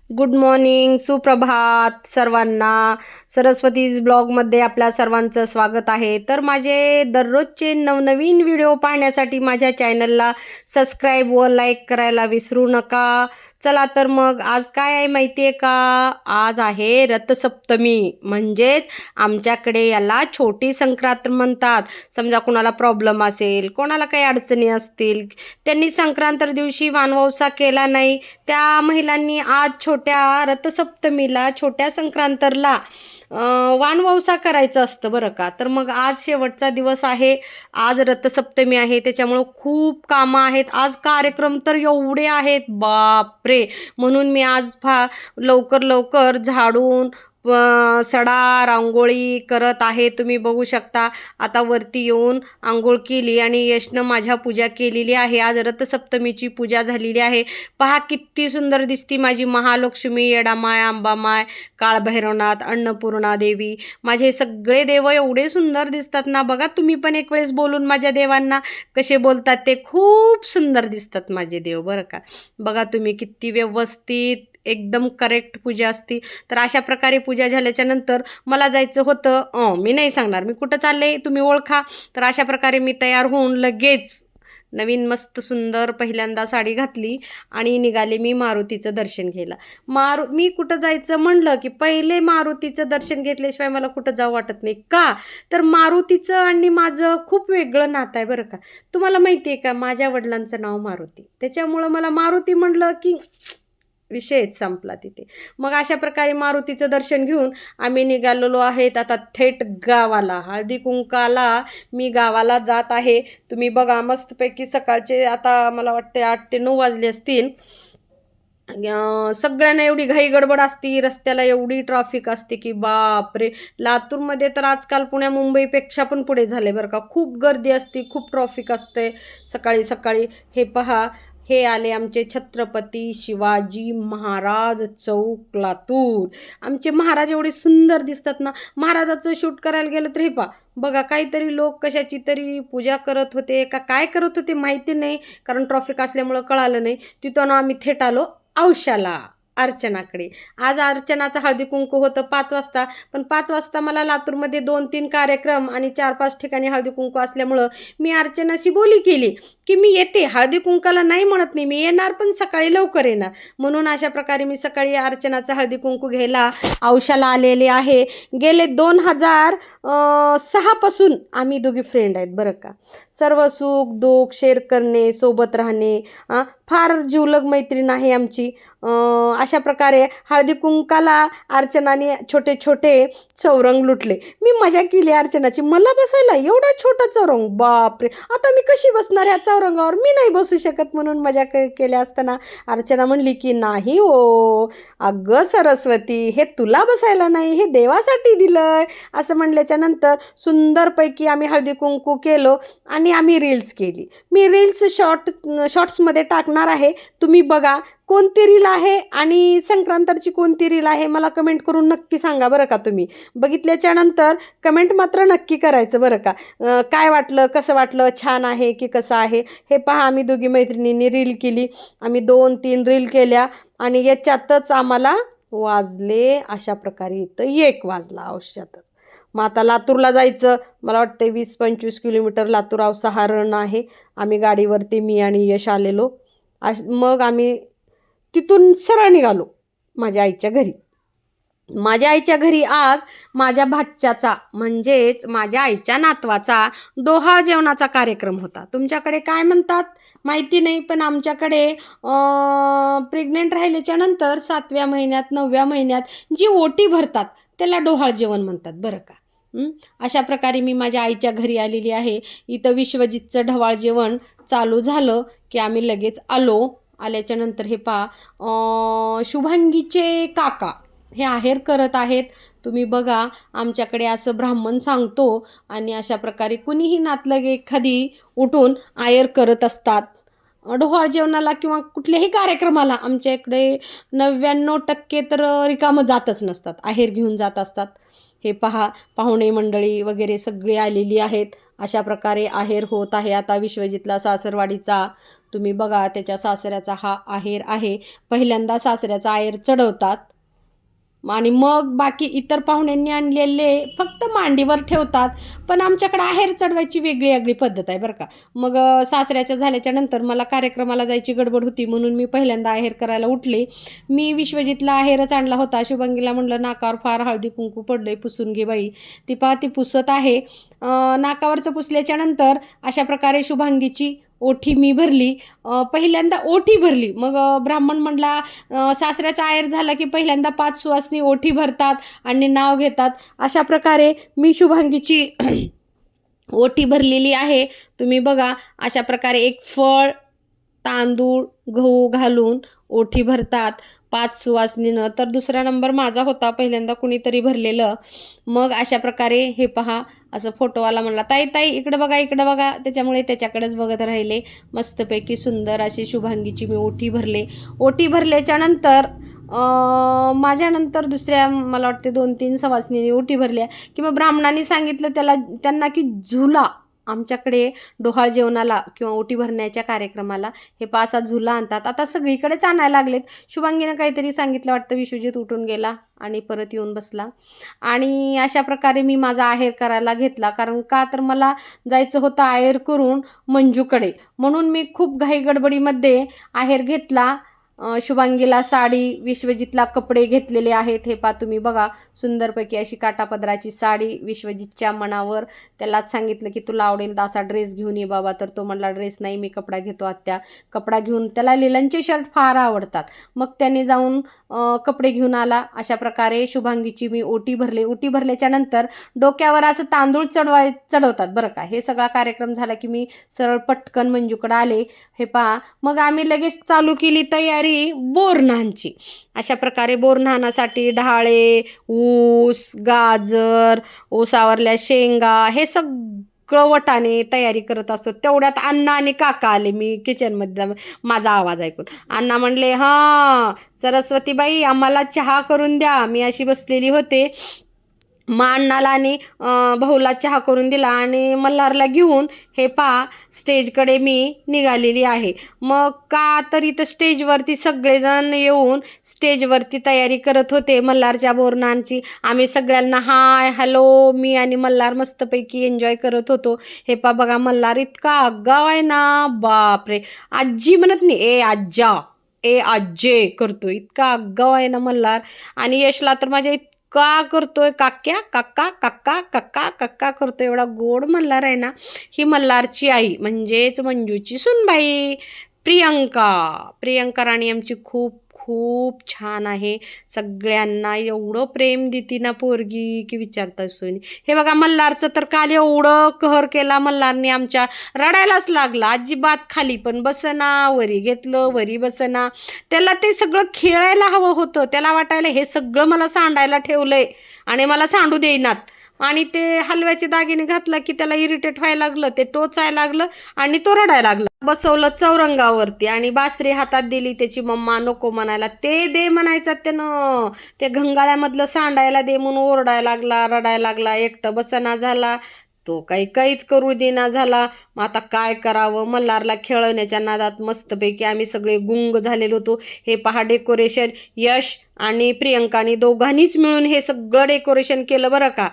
Good morning, सुप्रभात सर्वांना. सरस्वतीज ब्लॉगमध्ये आपल्या सर्वांचं स्वागत आहे. तर माझे दररोजचे नवनवीन व्हिडिओ पाहण्यासाठी माझ्या चॅनलला सबस्क्राईब व लाईक करायला विसरू नका. चला तर मग आज काय आहे माहिती आहे का? आज आहे रथसप्तमी, म्हणजेच आमच्याकडे याला छोटी संक्रांत म्हणतात. समजा कोणाला प्रॉब्लेम असेल, कोणाला काही अडचणी असतील, त्यांनी संक्रांत दिवशी वानवसा केला नाही, त्या महिलांनी आज छोट्या रथसप्तमीला, छोट्या संक्रांतरला वानवसा करायचं असतं बरं का. तर मग आज शेवटचा दिवस आहे, आज रथसप्तमी आहे, त्याच्यामुळं खूप कामं आहेत. आज कार्यक्रम तर एवढे आहेत, बापरे. म्हणून मी आज लवकर लवकर झाडून सडा रांगोळी करत आहे. तुम्ही बघू शकता. आता वरती येऊन आंघोळ केली आणि यशनं माझ्या पूजा केलेली आहे. आज रथसप्तमीची पूजा झालेली आहे. पहा किती सुंदर दिसती माझी महालक्ष्मी, येडामाय, अंबामाय, काळभैरवनाथ, अन्नपूर्णा देवी. माझे सगळे देव एवढे सुंदर दिसतात ना. बघा तुम्ही पण एक वेळेस बोलून माझ्या देवांना कसे बोलतात ते. खूप सुंदर दिसतात माझे देव बरं का. बघा तुम्ही किती व्यवस्थित एकदम करेक्ट पूजा असती. तर अशा प्रकारे पूजा झाल्याच्या नंतर मला जायचं होतं, मी नाही सांगणार मी कुठं चालले, तुम्ही ओळखा. तर अशा प्रकारे मी तयार होऊन लगेच नवीन मस्त सुंदर पहिल्यांदा साडी घातली आणि निघाले मी मारुतीचं दर्शन घ्यायला. मी कुठं जायचं म्हणलं की पहिले मारुतीचं दर्शन घेतल्याशिवाय मला कुठं जावं वाटत नाही. का तर मारुतीचं आणि माझं खूप वेगळं नातं आहे बरं का. तुम्हाला माहिती आहे का, माझ्या वडिलांचं नाव मारुती, त्याच्यामुळं मला मारुती म्हणलं की विषयच संपला तिथे. मग अशा प्रकारे मारुतीचं दर्शन घेऊन आम्ही निघालेलो आहेत आता थेट गावाला. हळदी कुंकाला मी गावाला जात आहे. तुम्ही बघा मस्तपैकी सकाळचे आता मला वाटते 8 ते 9 वाजले असतील. सगळ्यांना एवढी घाई गडबड असती, रस्त्याला एवढी ट्रॅफिक असते की बापरे. लातूरमध्ये तर आजकाल पुण्या मुंबईपेक्षा पण पुढे झाले बरं का. खूप गर्दी असते, खूप ट्रॅफिक असते सकाळी सकाळी. हे पहा, हे आले आमचे छत्रपती शिवाजी महाराज चौक लातूर. आमचे महाराज एवढे सुंदर दिसतात ना. महाराजाचं शूट करायला गेलं तर हे पहा, बघा काहीतरी लोक कशाची तरी पूजा करत होते का काय करत होते माहिती नाही, कारण ट्रॅफिक असल्यामुळं कळालं नाही. तिथून आम्ही थेट आलो औशाला, अर्चनाकडे. आज अर्चनाचं हळदी कुंकू होतं 5 वाजता, पण 5 वाजता मला लातूरमध्ये 2-3 कार्यक्रम आणि 4-5 ठिकाणी हळदी कुंकू असल्यामुळं मी अर्चनाशी बोली केली की मी येते, हळदी कुंकाला नाही म्हणत नाही, मी येणार पण सकाळी लवकर येणार. म्हणून अशा प्रकारे मी सकाळी अर्चनाचं हळदी कुंकू घ्यायला औशाला आलेले आहे. गेले 2006 पासून आम्ही दोघी फ्रेंड आहेत बरं का. सर्व सुख दुःख शेअर करणे, सोबत राहणे, फार जीवलग मैत्रीण आहे आमची. अशा प्रकारे हळदी कुंकाला अर्चनाने छोटे छोटे चौरंग लुटले. मी मजा केली अर्चनाची. मला बसायला एवढा छोटा चौरंग, बापरे, आता मी कशी बसणार ह्या चौरंगावर, मी नाही बसू शकत, म्हणून मजा केल्या असताना अर्चना म्हणली की नाही हो अगं सरस्वती, हे तुला बसायला नाही, हे देवासाठी दिलंय. असं म्हणल्याच्या नंतर सुंदरपैकी आम्ही हळदी कुंकू केलो आणि आम्ही रील्स केली. मी रील्स शॉर्ट्समध्ये टाकणार आहे, तुम्ही बघा. कोणती रील आहे आणि संक्रांतची कोणती रील आहे मला कमेंट करून नक्की सांगा बरं का. तुम्ही बघितल्याच्या नंतर कमेंट मात्र नक्की करायचं बरं का. काय वाटलं, कसं वाटलं, छान आहे की कसं आहे. हे पहा, आम्ही दोघी मैत्रिणींनी रील केली. आम्ही 2-3 रील केल्या आणि याच्यातच आम्हाला वाजले अशा प्रकारे इथं 1 वाजला औषधातच. मग आता लातूरला जायचं. मला वाटतं 20-25 किलोमीटर लातूर औसा हा रन आहे. आम्ही गाडीवरती मी आणि यश आलेलो. मग आम्ही तिथून सरळ निघालो माझ्या आईच्या घरी. माझ्या आईच्या घरी आज माझ्या भाच्याचा, म्हणजेच माझ्या आईच्या नातवाचा डोहाळ जेवणाचा कार्यक्रम होता. तुमच्याकडे काय म्हणतात माहिती नाही, पण आमच्याकडे प्रेग्नेंट राहिल्याच्या नंतर 7व्या महिन्यात 9व्या महिन्यात जी ओटी भरतात त्याला डोहाळ जेवण म्हणतात बरं का. अशा प्रकारे मी माझ्या आईच्या घरी आलेली आहे. इथं विश्वजितचं ढवाळ जेवण चालू झालं की आम्ही लगेच आलो. आल्याच्या नंतर हे पहा, शुभांगीचे काका हे आहेर करत आहेत. तुम्ही बघा, आमच्याकडे असं ब्राह्मण सांगतो आणि अशा प्रकारे कुणीही नातलग एखादी उठून आहेर करत असतात. डोहाळ जेवणाला किंवा कुठल्याही कार्यक्रमाला आमच्या इकडे 99% तर रिकामं जातच नसतात, आहेर घेऊन जात असतात. हे पहा, पाहुणे मंडळी वगैरे सगळे आलेली आहेत अशा प्रकारे आहेर होत आहे आता विश्वजितला सासरवाडीचा. तुम्ही बघा त्याच्या सासऱ्याचा हा आहेर आहे. पहिल्यांदा सासऱ्याचा आहेर चढवतात आणि मग बाकी इतर पाहुण्यांनी आणलेले फक्त मांडीवर ठेवतात. पण आमच्याकडे आहेर चढवायची वेगळी वेगळी पद्धत आहे बरं का. मग सासऱ्याच्या झाल्याच्या नंतर मला कार्यक्रमाला जायची गडबड होती म्हणून मी पहिल्यांदा आहेर करायला उठले. मी विश्वजितला आहेरच आणला होता. शुभांगीला म्हणलं नाकावर फार हळदी कुंकू पडलंय, पुसून घे बाई. ती पहा ती पुसत आहे. नाकावरचं पुसल्याच्या नंतर अशा प्रकारे शुभांगीची ओठी मी भरली. पहिल्यांदा ओठी भरली. मग ब्राह्मण म्हणला सासऱ्याचा आहेर झाला की पहिल्यांदा 5 सुवासिनी ओठी भरतात आणि नाव घेतात. अशा प्रकारे मी शुभांगीची ओठी भरलेली आहे. तुम्ही बघा अशा प्रकारे एक फळ, तांदूळ, गहू घालून ओठी भरतात 5 सुवासिनीनं. तर दुसरा नंबर माझा होता, पहिल्यांदा कुणीतरी भरलेलं. मग अशा प्रकारे हे पहा असं फोटोवाला म्हणला ताई ताई इकडं बघा इकडं बघा. त्याच्यामुळे त्याच्याकडेच बघत राहिले. मस्तपैकी सुंदर अशी शुभांगीची मी ओठी भरले. ओठी भरल्याच्या नंतर माझ्यानंतर दुसऱ्या मला वाटते 2-3 सवासनींनी ओठी भरल्या की मग ब्राह्मणांनी सांगितलं त्यांना की झुला, आमच्याकडे डोहाळ जेवणाला किंवा ओटी भरण्याच्या कार्यक्रमाला हे 5 झुला आणतात. आता सगळीकडेच आणायला लागलेत. शुभांगीनं काहीतरी सांगितलं वाटतं. विश्वजित उठून गेला आणि परत येऊन बसला. आणि अशा प्रकारे मी माझा आहेर करायला घेतला. कारण का तर मला जायचं होतं आहेर करून मंजूकडे, म्हणून मी खूप घाई गडबडीमध्ये आहेर घेतला. शुभांगीला साडी, विश्वजितला कपडे घेतलेले आहेत. हे पहा तुम्ही बघा सुंदरपैकी अशी काटापदराची साडी विश्वजितच्या मनावर. त्यालाच सांगितलं की तुला आवडेल तर असा ड्रेस घेऊन ये बाबा. तर तो म्हणला ड्रेस नाही, मी कपडा घेतो आत्या. कपडा घेऊन त्याला लिलनचे शर्ट फार आवडतात. मग त्याने जाऊन कपडे घेऊन आला. अशा प्रकारे शुभांगीची मी ओटी भरली. ओटी भरल्याच्या नंतर डोक्यावर असं तांदूळ चढवतात बरं का. हे सगळा कार्यक्रम झाला की मी सरळ पटकन मंजूकडे आले. हे पहा मग आम्ही लगेच चालू केली तयारी बोरन्हाणची. अशा प्रकारे बोरन्हाणासाठी डाळे, ऊस, गाजर, ऊसावरल्या शेंगा हे सगळं वटाने तयारी करत असतो. तेवढ्यात अण्णा आणि काका आले. मी किचनमध्ये माझा आवाज ऐकून अण्णा म्हणले हां सरस्वतीबाई आम्हाला चहा करून द्या. मी अशी बसलेली होते. मग अण्णाला आणि भाऊला चहा करून दिला आणि मल्हारला घेऊन हे पहा स्टेजकडे मी निघालेली आहे. मग का तर इथं स्टेजवरती सगळेजण येऊन स्टेजवरती तयारी करत होते मल्हारच्या बोरन्हाणची. आम्ही सगळ्यांना हाय हॅलो मी आणि मल्हार मस्तपैकी एन्जॉय करत होतो. हे पहा बघा मल्हार इतका आगाव आहे ना, बापरे. आजी म्हणत नाही, ए आज्जा, ए आज्जे करतो. इतका आगाव आहे ना मल्हार. आणि यशला तर माझ्या का करतोय काक्या काका काका काका काका करतोय. एवढा गोड मल्हार आहे ना. ही मल्हारची आई म्हणजेच मंजूची सुनबाई प्रियंका राणी आमची खूप खूप छान आहे. सगळ्यांना एवढं प्रेम देती ना पोरगी की विचारता सोयी. हे बघा मल्हारचं तर काल एवढं कहर केला मल्हारने आमच्या, रडायलाच लागला. अजिबात खाली पण बसना, वरी घेतलं वरी बसना. त्याला ते सगळं खेळायला हवं होतं. त्याला वाटायला हे सगळं मला सांडायला ठेवलंय आणि मला सांडू देईनात. आणि ते हलव्याचे दागिने घातला की त्याला इरिटेट व्हायला लागलं, ते टोचायला लागलं आणि तो रडायला लागला. बसवलं चौरंगावरती आणि बासरी हातात दिली. त्याची मम्मा नको म्हणायला, ते दे म्हणायचं त्यानं. ते घंगाळ्यामधलं सांडायला दे म्हणून ओरडायला लागला, रडायला लागला. एकटं बसना झाला. तो काहीच करू देना झाला. मग आता काय करावं. मल्हारला खेळवण्याच्या नादात मस्तपैकी आम्ही सगळे गुंग झालेलो होतो. हे पहा डेकोरेशन यश आणि प्रियंकाने दोघांनीच मिळून हे सगळं डेकोरेशन केलं बरं का.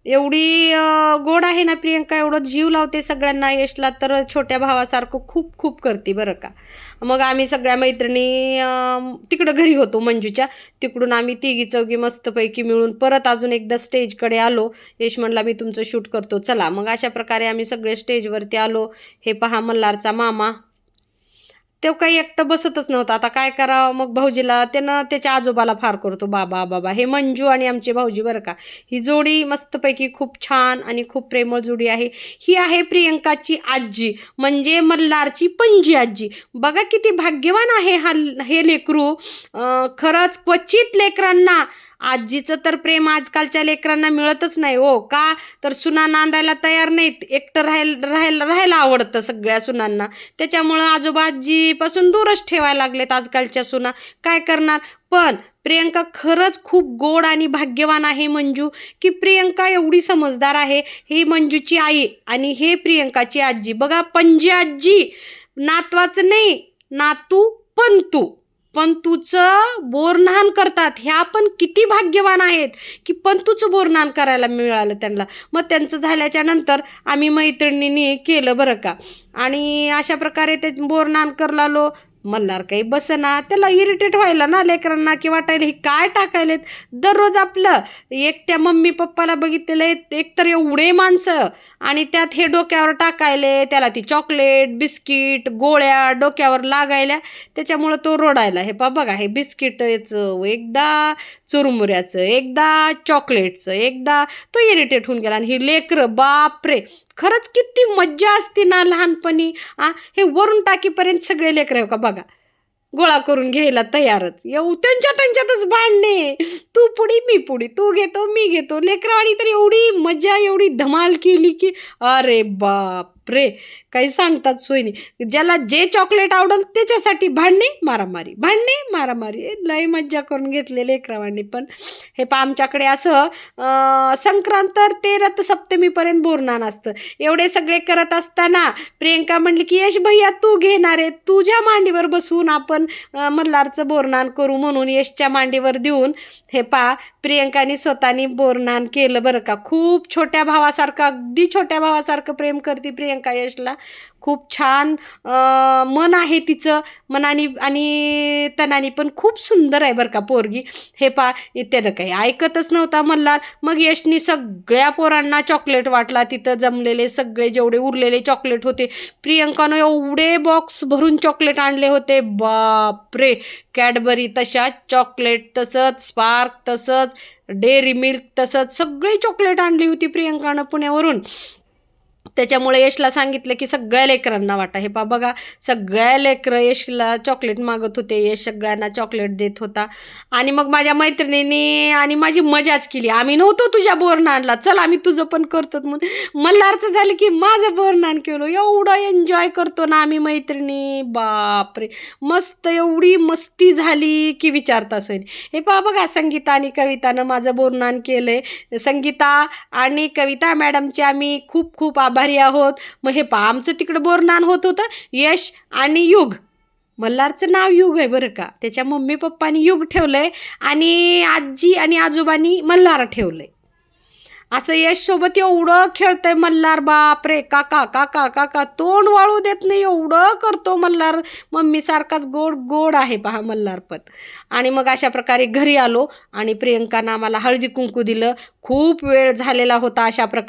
एवढी गोड आहे ना प्रियंका, एवढं जीव लावते सगळ्यांना. यशला तर छोट्या भावासारखं खूप खूप करते बरं का. मग आम्ही सगळ्या मैत्रिणी तिकडं घरी होतो मंजूच्या. तिकडून आम्ही तिघी चौघी मस्तपैकी मिळून परत अजून एकदा स्टेजकडे आलो. यश म्हणला मी तुमचं शूट करतो चला. मग अशा प्रकारे आम्ही सगळे स्टेजवरती आलो. हे पहा मल्हारचा मामा, तो काही एकटं बसतच नव्हता. आता काय करावं. मग भाऊजीला त्यानं त्याच्या आजोबाला फार करतो बाबा बाबा. हे मंजू आणि आमचे भाऊजी बरं का. ही जोडी मस्तपैकी खूप छान आणि खूप प्रेमळ जोडी आहे. ही आहे प्रियंकाची आजी म्हणजे मल्हारची पणजी आजी. बघा किती भाग्यवान आहे हे लेकरू. खरंच क्वचित लेकरांना आजीचं तर प्रेम आजकालच्या लेकरांना मिळतच नाही हो. का तर सुना नांदायला तयार नाहीत, एकटं राहायला आवडतं सगळ्या सुनांना. त्याच्यामुळं आजोबा आजीपासून दूरच ठेवायला लागलेत आजकालच्या सुना. काय करणार. पण प्रियंका खरंच खूप गोड आणि भाग्यवान आहे मंजू, की प्रियंका एवढी समजदार आहे. ही मंजूची आई आणि हे प्रियंकाची आजी. बघा, पणजी आजी, नातवाचं नाही, नातू पंतू, पंतूचं बोरन्हाण करतात. ह्या पण किती भाग्यवान आहेत की पंतूचं बोरन्हाण करायला मिळालं त्यांना. मग त्यांचं झाल्याच्या नंतर आम्ही मैत्रिणींनी केलं बरं का. आणि अशा प्रकारे ते बोरन्हाण करलालो. मल्हार काही बसना, त्याला इरिटेट व्हायला ना लेकरांना, की वाटायला हे काय टाकायलेत दररोज. आपलं एकट्या मम्मी पप्पाला बघितलेलं एकतर एवढे माणसं आणि त्यात हे डोक्यावर टाकायले, त्याला ती चॉकलेट बिस्किट गोळ्या डोक्यावर लागायल्या. त्याच्यामुळं तो रोडायला. हे बघा, हे बिस्किटचं एकदा, चुरमुऱ्याचं एकदा, चॉकलेटचं एकदा, तो इरिटेट होऊन गेला. आणि ही लेकरं, बापरे, खरंच किती मज्जा असते ना लहानपणी. हे वरून टाकीपर्यंत सगळे लेकरं का बघा गोळा करून घ्यायला तयारच. त्यांच्यातच भांडणे, तू पुढी मी पुढी, तू घेतो मी घेतो. लेकरावानी तर एवढी मजा, एवढी धमाल केली की अरे बाप रे, काही सांगतात सोयनी. ज्याला जे चॉकलेट आवडल त्याच्यासाठी भांडणे मारामारी, भांडणे मारामारी. लय मज्जा करून घेतले लेकरावानी. पण हे आमच्याकडे असं संक्रांत ते रथसप्तमीपर्यंत बोरन्हाण असतं. एवढे सगळे करत असताना प्रियंका म्हणली की यश भैया तू घेणार आहे, तुझ्या मांडीवर बसून आपण मल्हारचं बोरन्हाण करू. म्हणून यशच्या मांडीवर देऊन हे प्रियंकाने स्वतःनी बोरन्हाण केलं बरं का. खूप छोट्या भावासारखं, अगदी छोट्या भावासारखं प्रेम करते प्रियंका यशला. खूप छान मन आहे तिचं, मनाने आणि तनाने पण खूप सुंदर आहे बरं का पोरगी. हे त्यानं काही ऐकतच नव्हता मल्हार. मग यशनी सगळ्या पोरांना चॉकलेट वाटला. तिथं जमलेले सगळे जेवढे उरलेले चॉकलेट होते, प्रियंकानं एवढे बॉक्स भरून चॉकलेट आणले होते. बापरे, कॅडबरी तशाच, चॉकलेट तसंच, स्पार्क तसंच, डेअरी मिल्क तसंच, सगळी चॉकलेट आणली होती प्रियंकानं पुण्यावरून. त्याच्यामुळे यशला सांगितलं की सगळ्या लेकरांना वाटा. हे बघा, सगळ्या लेकरं यशला चॉकलेट मागत होते. यश सगळ्यांना चॉकलेट देत होता. आणि मग माझ्या मैत्रिणींनी आणि माझी मजाच केली. आम्ही नव्हतो तुझ्या बोरन्हाणला, चल आम्ही तुझं पण करतो म्हणून. मल्हारचं झालं की माझं बोरन्हाण केलं. एवढं एन्जॉय करतो ना आम्ही मैत्रिणी, बापरे, मस्त, एवढी मस्ती झाली की विचारता सण. हे बघा, संगीता आणि कवितानं माझं बोरन्हाण केलंय. संगीता आणि कविता मॅडमचे आम्ही खूप खूप आभारी आहोत. मग हे आमचं तिकडं बोरन्हाण होत होतं. यश आणि युग, मल्हारचं नाव युग आहे बरं का, त्याच्या मम्मी पप्पानी युग ठेवलंय आणि आजी आणि आजोबांनी मल्हार ठेवलंय. असं यश सोबत एवढं खेळतंय मल्हार, बापरे, काका काका काका, तोंड वाळू देत नाही, एवढं करतो मल्हार. मम्मी सारखाच गोड गोड आहे पहा मल्हार पण. आणि मग अशा प्रकारे घरी आलो आणि प्रियंकानं आम्हाला हळदी कुंकू दिलं. खूप वेळ झालेला होता अशा प्रकारे.